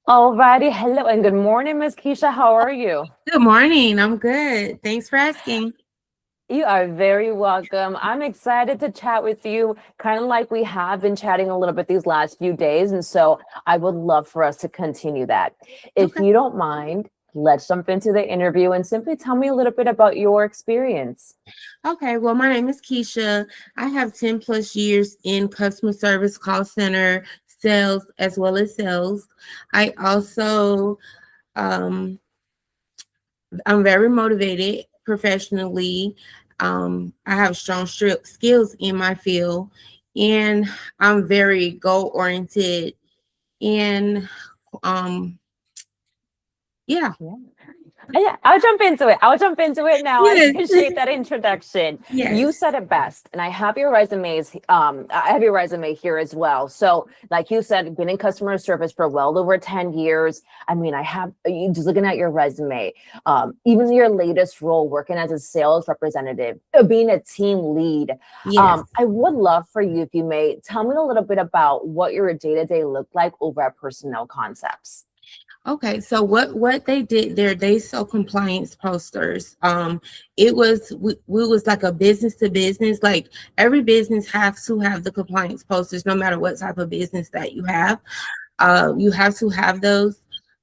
Alrighty, hello and good morning, Miss Keisha. How are you? Good morning. I'm good. Thanks for asking. You are very welcome. I'm excited to chat with you, kind of like we have been chatting a little bit these last few days. And so I would love for us to continue that. If Okay. you don't mind, let's jump into the interview and simply tell me a little bit about your experience. Okay. Well, my name is Keisha. I have 10 plus years in customer service, call center, sales, as well as sales. I also, um, I'm very motivated professionally. I have strong skills in my field, and I'm very goal oriented. And um, yeah, Yeah. Yeah, I'll jump into it. I'll jump into it now. I yes, appreciate that introduction. You yes. said it best, and I have your resumes. I have your resume here as well. So, like you said, been in customer service for well over 10 years. I mean, I have just looking at your resume, even your latest role working as a sales representative, being a team lead. Yes. I would love for you, if you may, tell me a little bit about what your day-to-day looked like over at Personnel Concepts. Okay, so what they did there, they sold compliance posters. We was like a business to business. Like every business has to have the compliance posters, no matter what type of business that you have. You have to have those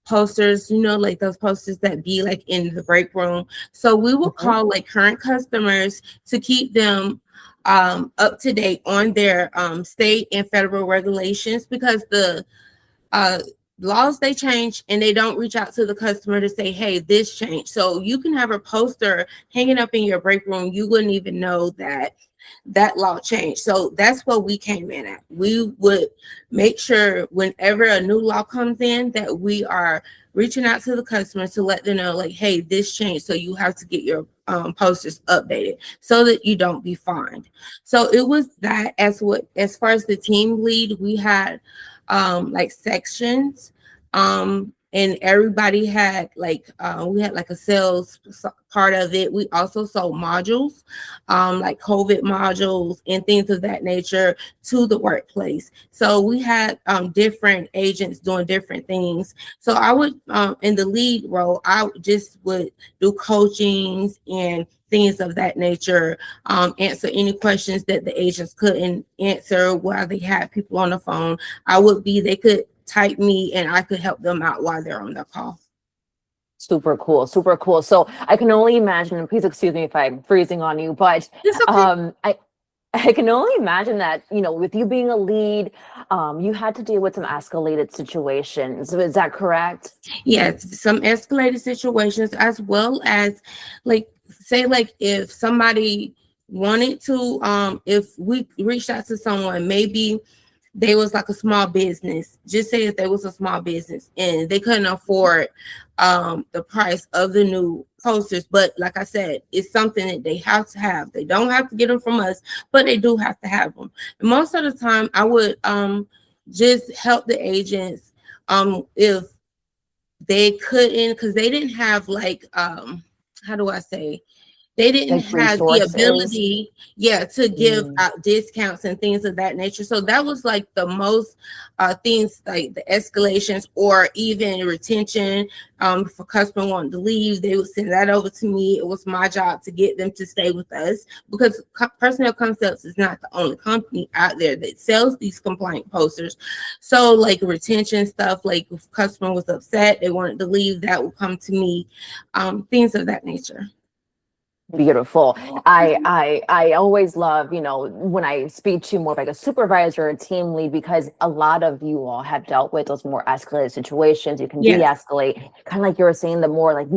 posters, like those posters that be like in the break room. So we will Mhm. call like current customers to keep them up to date on their state and federal regulations, because the uh laws, they change, and they don't reach out to the customer to say, hey, this changed. So you can have a poster hanging up in your break room, you wouldn't even know that that law changed. So that's what we came in at. We would make sure whenever a new law comes in that we are reaching out to the customer to let them know, like, hey, this changed, so you have to get your posters updated so that you don't be fined. So it was that. As far as the team lead, we had like sections, and everybody had like we had like a sales part of it. We also sold modules, like COVID modules and things of that nature, to the workplace. So we had different agents doing different things. So I would, in the lead role, I just would do coachings and things of that nature, answer any questions that the agents couldn't answer while they had people on the phone. They could type me and I could help them out while they're on the call. Super cool, super cool. So I can only imagine, and please excuse me if I'm freezing on you, but It's okay. um, I I can only imagine that, with you being a lead, you had to deal with some escalated situations. Is that correct? Yes, some escalated situations, as well as, like, say, like, if somebody wanted to, if we reached out to someone, maybe they was like a small business. Just say if they was a small business and they couldn't afford the price of the new posters, but like I said, it's something that they have to have. They don't have to get them from us, but they do have to have them. And most of the time I would just help the agents if they couldn't, because they didn't have like how do I say, they didn't Like have the resources? ability, yeah, to give Mm. out discounts and things of that nature. So that was like the most things, like the escalations or even retention. If a customer wanted to leave, they would send that over to me. It was my job to get them to stay with us, because Personnel Concepts is not the only company out there that sells these complaint posters. So like retention stuff, like if a customer was upset, they wanted to leave, that would come to me, things of that nature. Beautiful. I always love, when I speak to more of like a supervisor or team lead, because a lot of you all have dealt with those more escalated situations. You can Yes. de-escalate, kind of like you were saying, the more like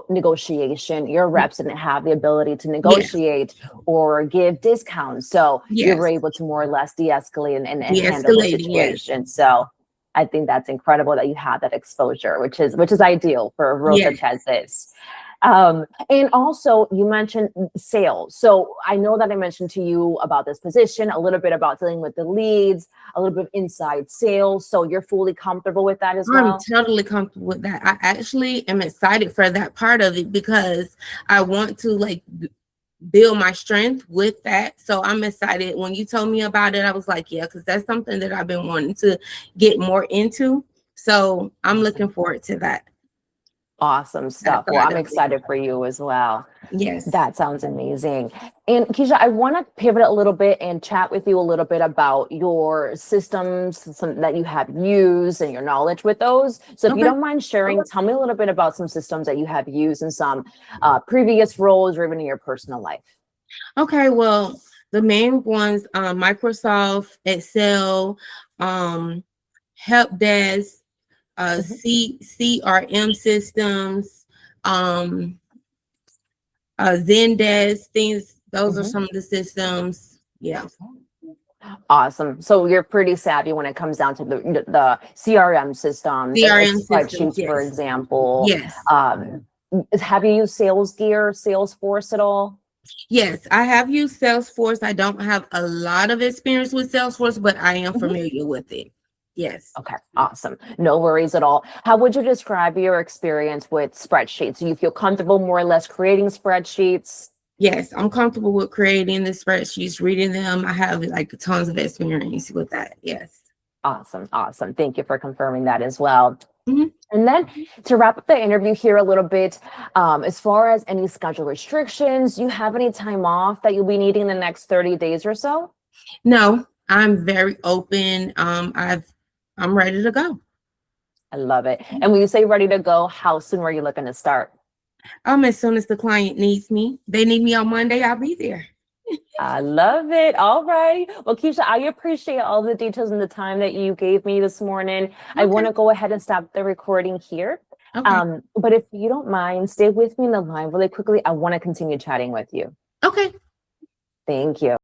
negotiation. Your reps didn't have the ability to Yes. negotiate or give discounts. So you were Yes. able to more or less de-escalate and handle those De-escalating, yes. situations. So I think that's incredible that you have that exposure, which is ideal for a role Yes. such as this. And also, you mentioned sales. So I know that I mentioned to you about this position, a little bit about dealing with the leads, a little bit of inside sales. So you're fully comfortable with that as I'm well? totally comfortable with that. I actually am excited for that part of it, because I want to like build my strength with that. So I'm excited. When you told me about it, I was like, yeah, because that's something that I've been wanting to get more into. So I'm looking forward to that. Awesome stuff. Well, I'm excited for you as well. Yes. That sounds amazing. And Keisha, I want to pivot a little bit and chat with you a little bit about your systems that you have used and your knowledge with those. So if you don't mind sharing, tell me a little bit about some systems that you have used in some previous roles or even in your personal life. Okay, well, the main ones, Microsoft, Excel, Help Desk, CRM systems, Zendesk, things. Those are some of the systems. Yeah. Awesome. So you're pretty savvy when it comes down to the CRM systems, CRM spreadsheets, systems, yes. for example. Yes. Have you used Salesforce at all? Yes, I have used Salesforce. I don't have a lot of experience with Salesforce, but I am familiar with it. Yes. Okay, awesome. No worries at all. How would you describe your experience with spreadsheets? Do you feel comfortable more or less creating spreadsheets? Yes, I'm comfortable with creating the spreadsheets, reading them. I have like tons of experience with that. Yes. Awesome. Awesome. Thank you for confirming that as well. Mhm. And then to wrap up the interview here a little bit, as far as any schedule restrictions, do you have any time off that you'll be needing in the next 30 days or so? No, I'm very open. I'm ready to go. I love it. And when you say ready to go, how soon were you looking to start? As soon as the client needs me. They need me on Monday, I'll be there. I love it. All right. Well, Keisha, I appreciate all the details and the time that you gave me this morning. Okay. I want to go ahead and stop the recording here. Okay. But if you don't mind, stay with me in the line really quickly. I want to continue chatting with you. Okay. Thank you.